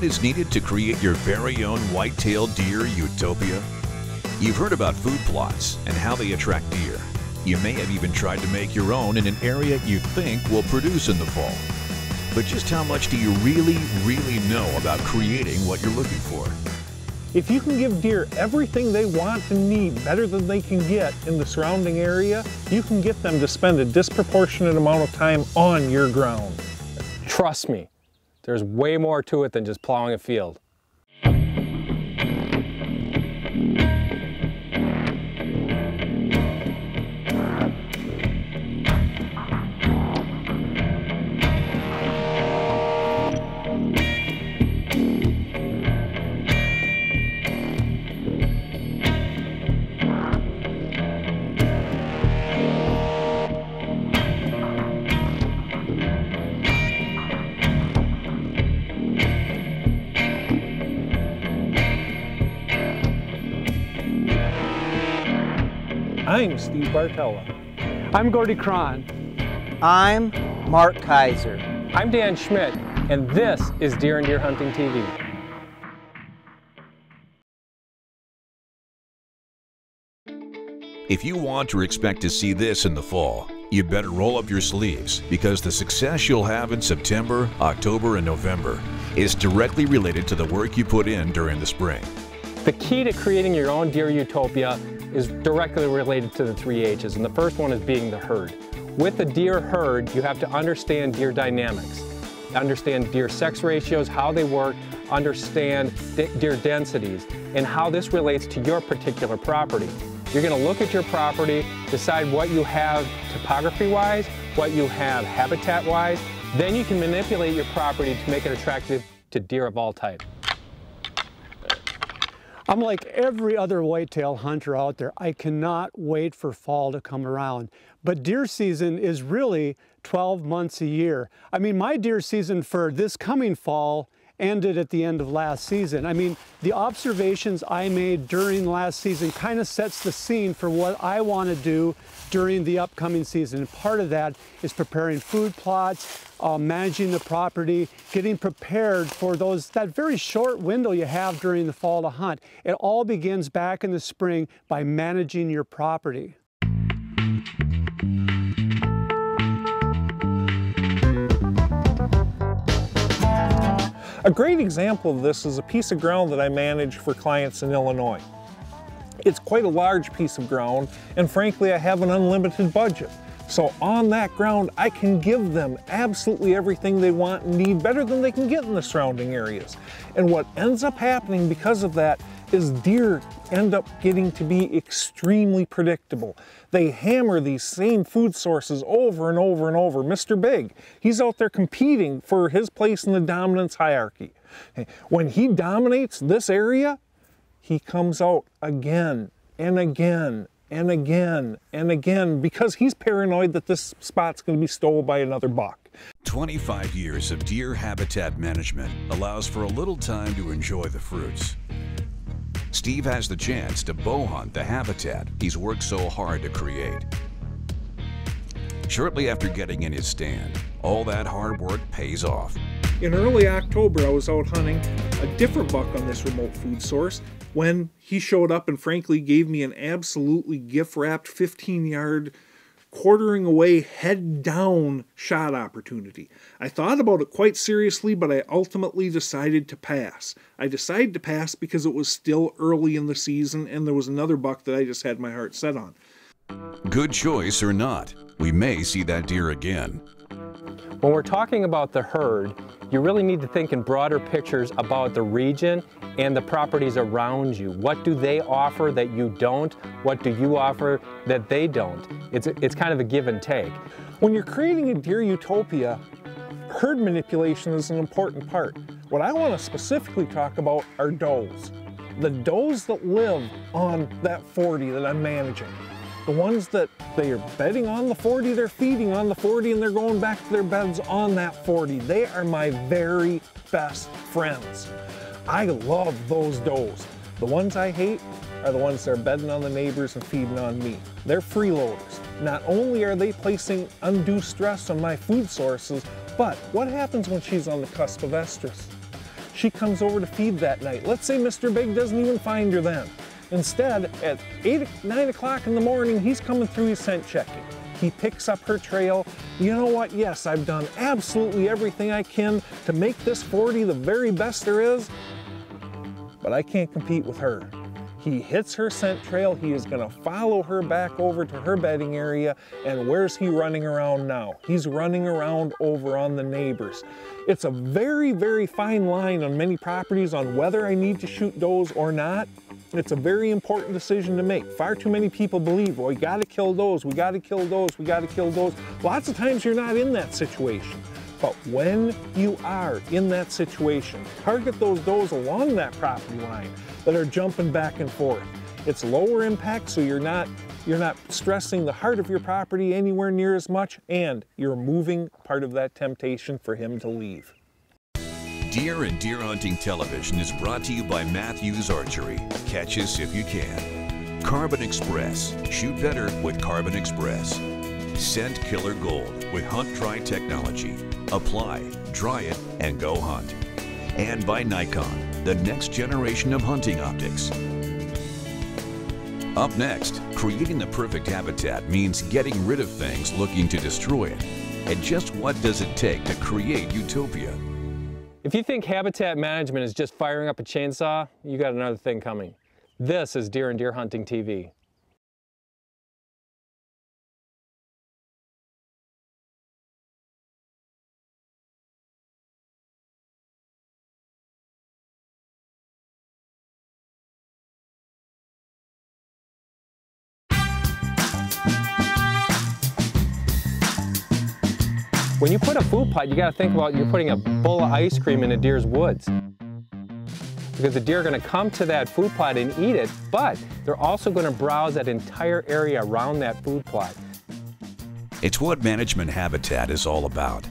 what is needed to create your very own white-tailed deer utopia? You've heard about food plots and how they attract deer. You may have even tried to make your own in an area you think will produce in the fall. But just how much do you really know about creating what you're looking for? If you can give deer everything they want and need better than they can get in the surrounding area, you can get them to spend a disproportionate amount of time on your ground. Trust me, there's way more to it than just plowing a field. I'm Steve Bartella. I'm Gordy Cron. I'm Mark Kaiser. I'm Dan Schmidt, and this is Deer and Deer Hunting TV. If you want or expect to see this in the fall, you better roll up your sleeves, because the success you'll have in September, October, and November is directly related to the work you put in during the spring. The key to creating your own deer utopia is directly related to the 3 H's, and the first one is being the herd. With the deer herd, you have to understand deer dynamics, understand deer sex ratios, how they work, understand deer densities, and how this relates to your particular property. You're going to look at your property, decide what you have topography-wise, what you have habitat-wise, then you can manipulate your property to make it attractive to deer of all types. I'm like every other whitetail hunter out there. I cannot wait for fall to come around. But deer season is really 12 months a year. I mean, my deer season for this coming fall ended at the end of last season. I mean, the observations I made during last season kind of sets the scene for what I want to do during the upcoming season. And part of that is preparing food plots, managing the property, getting prepared for that very short window you have during the fall to hunt. It all begins back in the spring by managing your property. A great example of this is a piece of ground that I manage for clients in Illinois. It's quite a large piece of ground, and frankly, I have an unlimited budget. So on that ground, I can give them absolutely everything they want and need, better than they can get in the surrounding areas. And what ends up happening because of that is deer end up getting to be extremely predictable. They hammer these same food sources over and over and over. Mr. Big, he's out there competing for his place in the dominance hierarchy. When he dominates this area, he comes out again and again and again and again because he's paranoid that this spot's going to be stolen by another buck. 25 years of deer habitat management allows for a little time to enjoy the fruits. Steve has the chance to bow hunt the habitat he's worked so hard to create. Shortly after getting in his stand, all that hard work pays off. In early October, I was out hunting a different buck on this remote food source when he showed up and frankly gave me an absolutely gift-wrapped 15-yard quartering away head down shot opportunity. I thought about it quite seriously, but I ultimately decided to pass. I decided to pass because it was still early in the season and there was another buck that I just had my heart set on. Good choice or not, we may see that deer again. When we're talking about the herd, you really need to think in broader pictures about the region and the properties around you. What do they offer that you don't? What do you offer that they don't? It's kind of a give and take. When you're creating a deer utopia, herd manipulation is an important part. What I want to specifically talk about are does. The does that live on that 40 that I'm managing. The ones that they are bedding on the 40, they're feeding on the 40, and they're going back to their beds on that 40. They are my very best friends. I love those does. The ones I hate are the ones that are bedding on the neighbors and feeding on me. They're freeloaders. Not only are they placing undue stress on my food sources, but what happens when she's on the cusp of estrus? She comes over to feed that night. Let's say Mr. Big doesn't even find her then. Instead, at 9 o'clock in the morning, he's coming through his scent checking. He picks up her trail. You know what? Yes, I've done absolutely everything I can to make this 40 the very best there is, but I can't compete with her. He hits her scent trail. He is going to follow her back over to her bedding area. And where's he running around now? He's running around over on the neighbors. It's a very, very fine line on many properties on whether I need to shoot does or not. It's a very important decision to make. Far too many people believe, well, we got to kill those, we got to kill those, we got to kill those. Lots of times you're not in that situation. But when you are in that situation, target those does along that property line that are jumping back and forth. It's lower impact, so you're not stressing the heart of your property anywhere near as much, and you're moving part of that temptation for him to leave. Deer and Deer Hunting Television is brought to you by Matthews Archery. Catch us if you can. Carbon Express. Shoot better with Carbon Express. Scent Killer Gold with Hunt Dry technology. Apply, dry it, and go hunt. And by Nikon, the next generation of hunting optics. Up next, creating the perfect habitat means getting rid of things looking to destroy it. And just what does it take to create Utopia? If you think habitat management is just firing up a chainsaw, you got another thing coming. This is Deer and Deer Hunting TV. When you put a food plot, you got to think about you're putting a bowl of ice cream in a deer's woods. Because the deer are going to come to that food plot and eat it, but they're also going to browse that entire area around that food plot. It's what management habitat is all about.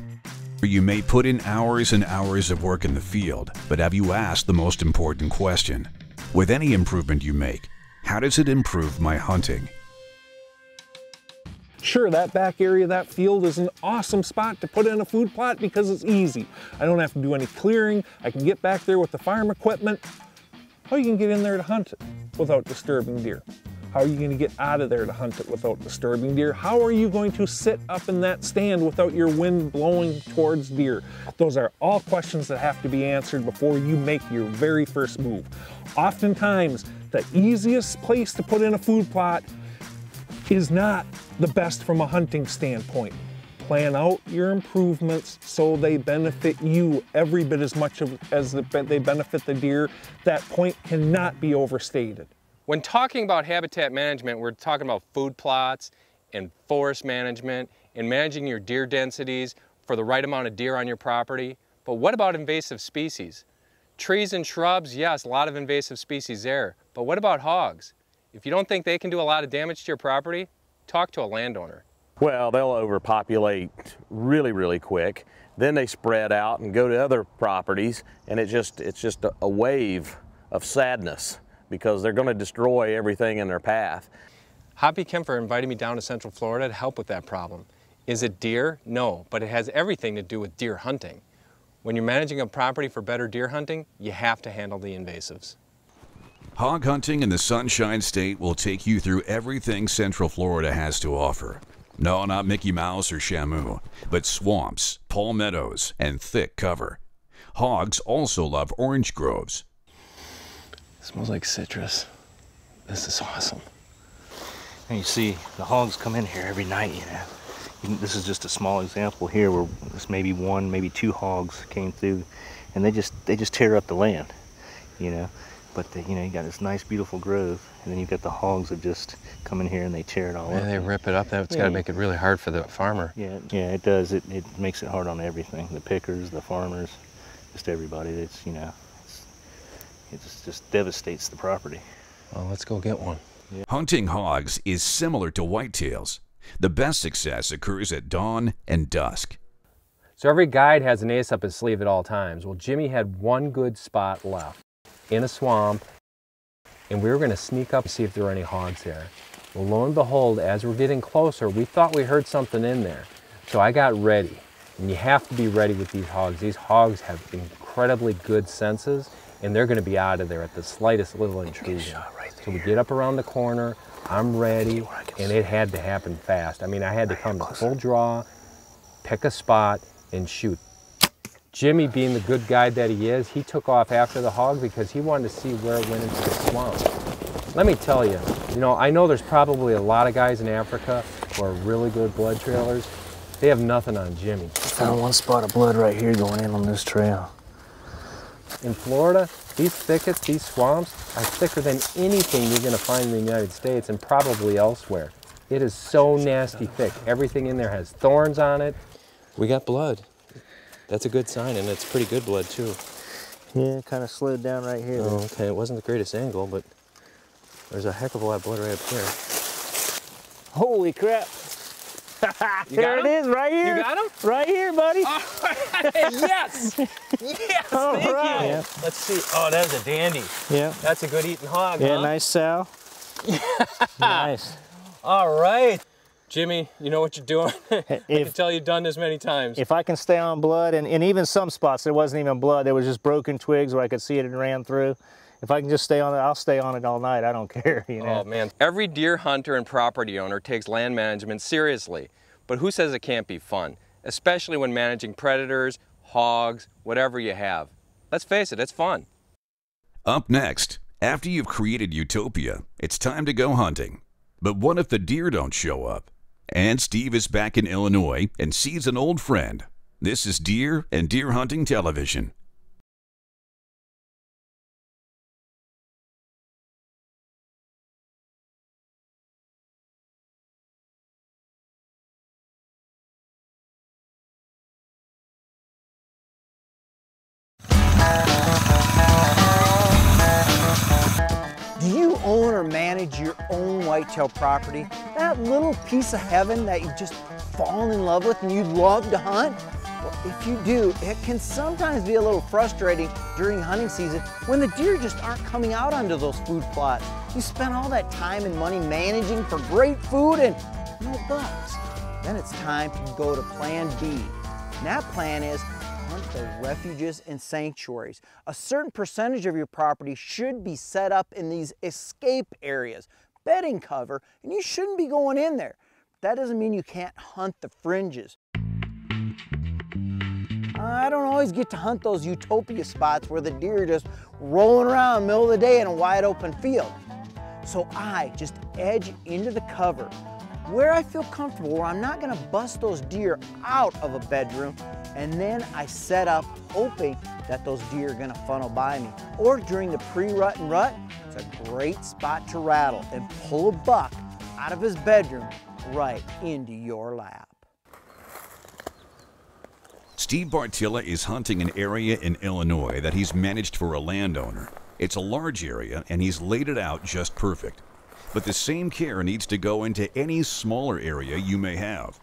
You may put in hours and hours of work in the field, but have you asked the most important question? With any improvement you make, how does it improve my hunting? Sure, that back area of that field is an awesome spot to put in a food plot because it's easy. I don't have to do any clearing. I can get back there with the farm equipment. How are you going to get in there to hunt it without disturbing deer? How are you going to get out of there to hunt it without disturbing deer? How are you going to sit up in that stand without your wind blowing towards deer? Those are all questions that have to be answered before you make your very first move. Oftentimes, the easiest place to put in a food plot is not the best from a hunting standpoint. Plan out your improvements so they benefit you every bit as much as they benefit the deer. That point cannot be overstated. When talking about habitat management, we're talking about food plots and forest management and managing your deer densities for the right amount of deer on your property. But what about invasive species? Trees and shrubs, yes, a lot of invasive species there. But what about hogs? If you don't think they can do a lot of damage to your property, talk to a landowner. Well, they'll overpopulate really, really quick. Then they spread out and go to other properties, and it's just a wave of sadness because they're going to destroy everything in their path. Hoppy Kemper invited me down to Central Florida to help with that problem. Is it deer? No, but it has everything to do with deer hunting. When you're managing a property for better deer hunting, you have to handle the invasives. Hog hunting in the Sunshine State will take you through everything Central Florida has to offer. No, not Mickey Mouse or Shamu, but swamps, palmettos, and thick cover. Hogs also love orange groves. It smells like citrus. This is awesome. And you see, the hogs come in here every night, you know. This is just a small example here where this maybe one, maybe two hogs came through, and they just tear up the land, you know. But you know, you got this nice, beautiful grove, and then you've got the hogs that just come in here and they tear it all up. They rip it up. That's got to make it really hard for the farmer. Yeah, it does. It makes it hard on everything. The pickers, the farmers, just everybody. It's, you know, it just devastates the property. Well, let's go get one. Yeah. Hunting hogs is similar to whitetails. The best success occurs at dawn and dusk. So every guide has an ace up his sleeve at all times. Well, Jimmy had one good spot left in a swamp, and we were going to sneak up and see if there were any hogs there. Well, lo and behold, as we're getting closer, we thought we heard something in there. So I got ready, and you have to be ready with these hogs. These hogs have incredible incredibly good senses, and they're going to be out of there at the slightest little intrusion. So we get up around the corner, I'm ready, and it had to happen fast. I mean, I had to come to full draw, pick a spot, and shoot. Jimmy, being the good guy that he is, he took off after the hog because he wanted to see where it went into the swamp. Let me tell you, I know there's probably a lot of guys in Africa who are really good blood trailers. They have nothing on Jimmy. I found one spot of blood right here going in on this trail. In Florida, these thickets, these swamps, are thicker than anything you're going to find in the United States and probably elsewhere. It is so nasty thick. Everything in there has thorns on it. We got blood. That's a good sign, and it's pretty good blood too. Yeah, kind of slowed down right here. Oh, okay, it wasn't the greatest angle, but there's a heck of a lot of blood right up here. Holy crap. There it is, right here. You got him? Right here, buddy. Yes! Yes, All thank right. you. Yeah. Let's see. Oh, that's a dandy. Yeah. That's a good eating hog, Yeah, huh? nice sow. Nice. All right. Jimmy, you know what you're doing. I If- can tell you've done this many times. If I can stay on blood, and even some spots there wasn't even blood, there was just broken twigs where I could see it and ran through. If I can just stay on it, I'll stay on it all night. I don't care, Oh, man. Every deer hunter and property owner takes land management seriously. But who says it can't be fun? Especially when managing predators, hogs, whatever you have. Let's face it, it's fun. Up next, after you've created Utopia, it's time to go hunting. But what if the deer don't show up? And Steve is back in Illinois and sees an old friend. This is Deer and Deer Hunting Television. Do you own or manage your own whitetail property? That little piece of heaven that you've just fallen in love with and you'd love to hunt? Well, if you do, it can sometimes be a little frustrating during hunting season when the deer just aren't coming out onto those food plots. You spend all that time and money managing for great food and no bucks. Then it's time to go to plan B. And that plan is hunt the refuges and sanctuaries. A certain percentage of your property should be set up in these escape areas, bedding cover, and you shouldn't be going in there. That doesn't mean you can't hunt the fringes. I don't always get to hunt those Utopia spots where the deer are just rolling around in the middle of the day in a wide open field. So I just edge into the cover where I feel comfortable, where I'm not gonna bust those deer out of a bedroom, and then I set up hoping that those deer are gonna funnel by me. Or during the pre-rut and rut, it's a great spot to rattle and pull a buck out of his bedroom right into your lap. Steve Bartilla is hunting an area in Illinois that he's managed for a landowner. It's a large area and he's laid it out just perfect. But the same care needs to go into any smaller area you may have.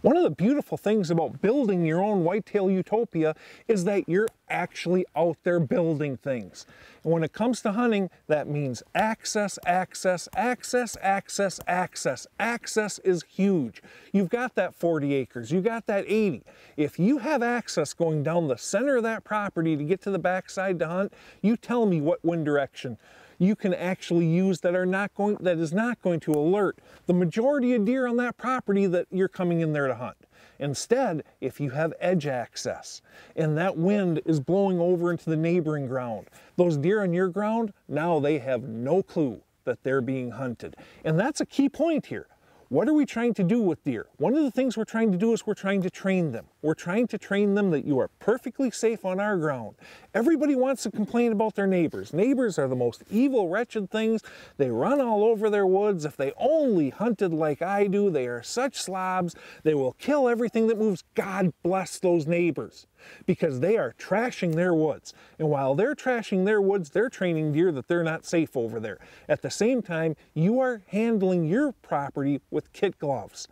One of the beautiful things about building your own whitetail utopia is that you're actually out there building things. And when it comes to hunting, that means access, access, access, access, access. Access is huge. You've got that 40 acres, you got that 80. If you have access going down the center of that property to get to the backside to hunt, you tell me what wind direction you can actually use that is not going to alert the majority of deer on that property that you're coming in there to hunt. Instead, if you have edge access and that wind is blowing over into the neighboring ground, those deer on your ground, now they have no clue that they're being hunted. And that's a key point here. What are we trying to do with deer? One of the things we're trying to do is we're trying to train them. We're trying to train them that you are perfectly safe on our ground. Everybody wants to complain about their neighbors. Neighbors are the most evil, wretched things. They run all over their woods. If they only hunted like I do, they are such slobs. They will kill everything that moves. God bless those neighbors, because they are trashing their woods. And while they're trashing their woods, they're training deer that they're not safe over there. At the same time, you are handling your property with kit gloves.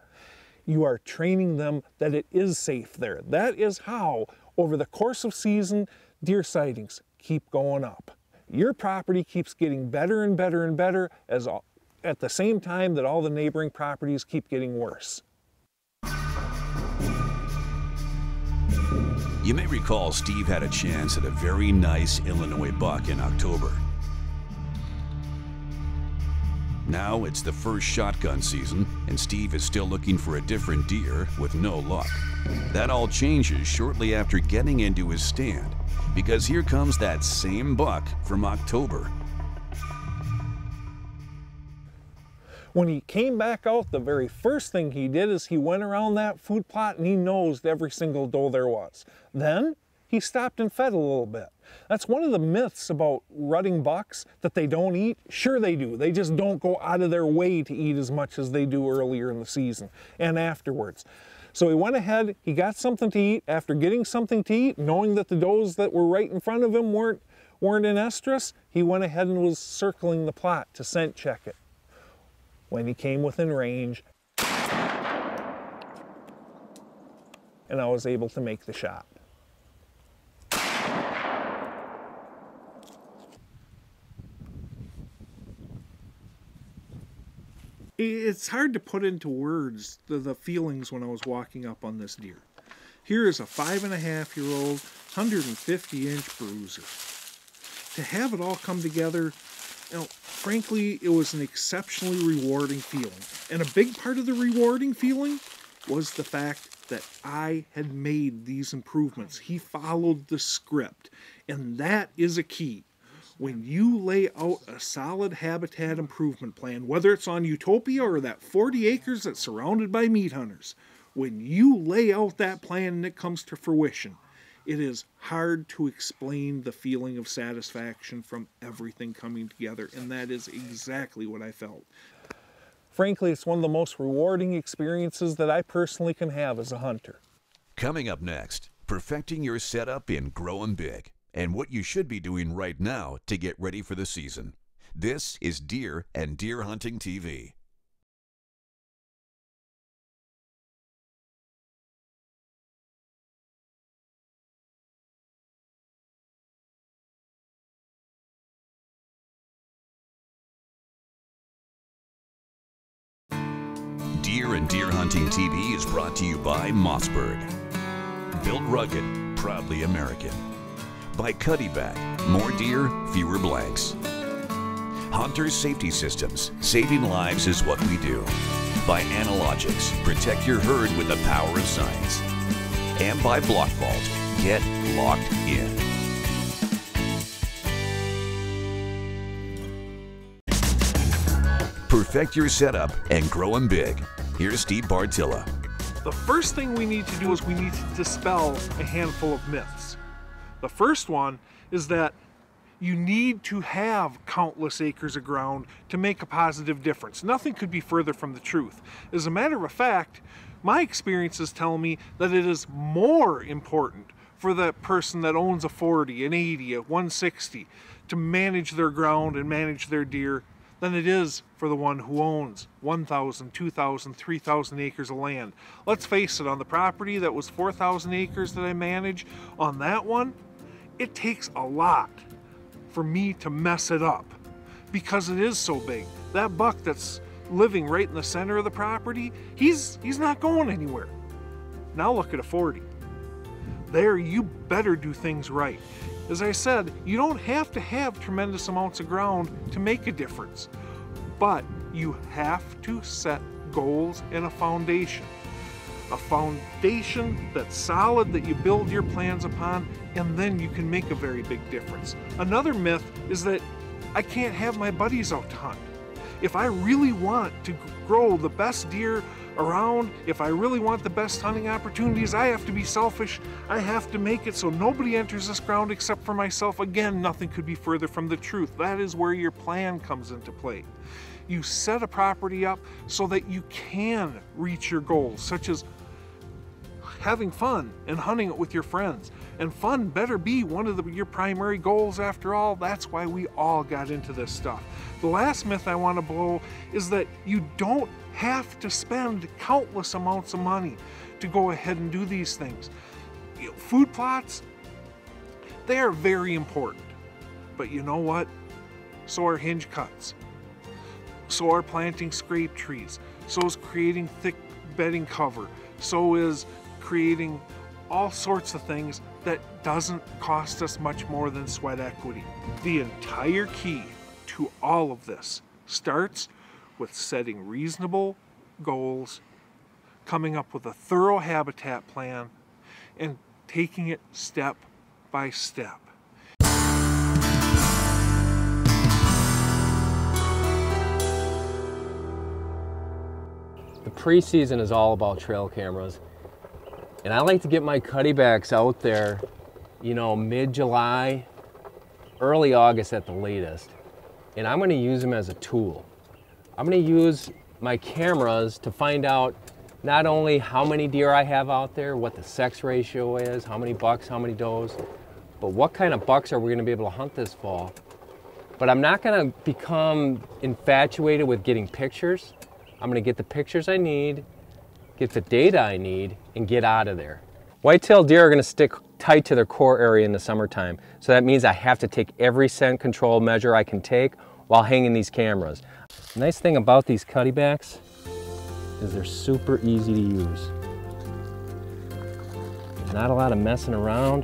You are training them that it is safe there. That is how, over the course of season, deer sightings keep going up. Your property keeps getting better and better and better at the same time that all the neighboring properties keep getting worse. You may recall Steve had a chance at a very nice Illinois buck in October. Now it's the first shotgun season, and Steve is still looking for a different deer with no luck. That all changes shortly after getting into his stand, because here comes that same buck from October. When he came back out, the very first thing he did is he went around that food plot and he nosed every single doe there was. Then he stopped and fed a little bit. That's one of the myths about rutting bucks, that they don't eat. Sure they do. They just don't go out of their way to eat as much as they do earlier in the season and afterwards. So he went ahead, he got something to eat. After getting something to eat, knowing that the does that were right in front of him weren't in estrus, he went ahead and was circling the plot to scent check it. When he came within range, and I was able to make the shot. It's hard to put into words the feelings when I was walking up on this deer. Here is a 5.5-year-old, 150-inch bruiser. To have it all come together, frankly, it was an exceptionally rewarding feeling. And a big part of the rewarding feeling was the fact that I had made these improvements. He followed the script, and that is a key. When you lay out a solid habitat improvement plan, whether it's on Utopia or that 40 acres that's surrounded by meat hunters, when you lay out that plan and it comes to fruition, it is hard to explain the feeling of satisfaction from everything coming together, and that is exactly what I felt. Frankly, it's one of the most rewarding experiences that I personally can have as a hunter. Coming up next, perfecting your setup in Growing Big, and what you should be doing right now to get ready for the season. This is Deer and Deer Hunting TV. Deer and Deer Hunting TV is brought to you by Mossberg. Built rugged, proudly American. By Cuddyback, more deer, fewer blanks. Hunter Safety Systems, saving lives is what we do. By Analogics, protect your herd with the power of science. And by Block Vault, get locked in. Perfect your setup and grow 'em big. Here's Steve Bartilla. The first thing we need to do is we need to dispel a handful of myths. The first one is that you need to have countless acres of ground to make a positive difference. Nothing could be further from the truth. As a matter of fact, my experiences tell me that it is more important for the person that owns a 40, an 80, a 160 to manage their ground and manage their deer than it is for the one who owns 1,000, 2,000, 3,000 acres of land. Let's face it, on the property that was 4,000 acres that I manage, on that one, it takes a lot for me to mess it up because it is so big. That buck that's living right in the center of the property, he's not going anywhere. Now look at a 40. There, you better do things right. As I said, you don't have to have tremendous amounts of ground to make a difference, but you have to set goals and a foundation. A foundation that's solid, that you build your plans upon, and then you can make a very big difference. Another myth is that I can't have my buddies out to hunt. If I really want to grow the best deer around, if I really want the best hunting opportunities, I have to be selfish. I have to make it so nobody enters this ground except for myself. Again, nothing could be further from the truth. That is where your plan comes into play. You set a property up so that you can reach your goals, such as having fun and hunting it with your friends. And fun better be one of your primary goals after all. That's why we all got into this stuff. The last myth I want to blow is that you don't have to spend countless amounts of money to go ahead and do these things. Food plots, they are very important. But you know what? So are hinge cuts. So are planting scrape trees. So is creating thick bedding cover. So is creating all sorts of things that doesn't cost us much more than sweat equity. The entire key to all of this starts with setting reasonable goals, coming up with a thorough habitat plan, and taking it step by step. The pre-season is all about trail cameras, and I like to get my cuttybacks out there, you know, mid-July, early August at the latest, and I'm going to use them as a tool. I'm going to use my cameras to find out not only how many deer I have out there, what the sex ratio is, how many bucks, how many does, but what kind of bucks are we going to be able to hunt this fall. But I'm not going to become infatuated with getting pictures. I'm going to get the pictures I need, get the data I need, and get out of there. White-tailed deer are going to stick tight to their core area in the summertime, so that means I have to take every scent control measure I can take while hanging these cameras. The nice thing about these cuttybacks is they're super easy to use. There's not a lot of messing around.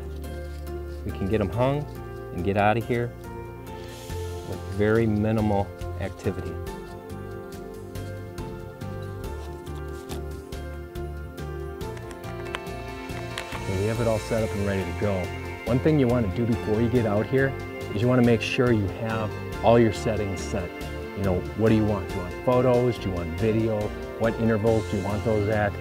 We can get them hung and get out of here with very minimal activity. Okay, we have it all set up and ready to go. One thing you want to do before you get out here is you want to make sure you have all your settings set. You know, what do you want? Do you want photos? Do you want video? What intervals do you want those at?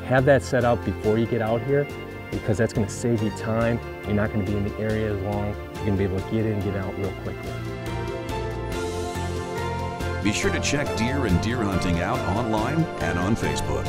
Have that set up before you get out here, because that's going to save you time. You're not going to be in the area as long. You're going to be able to get in and get out real quickly. Be sure to check deer and deer hunting out online and on Facebook.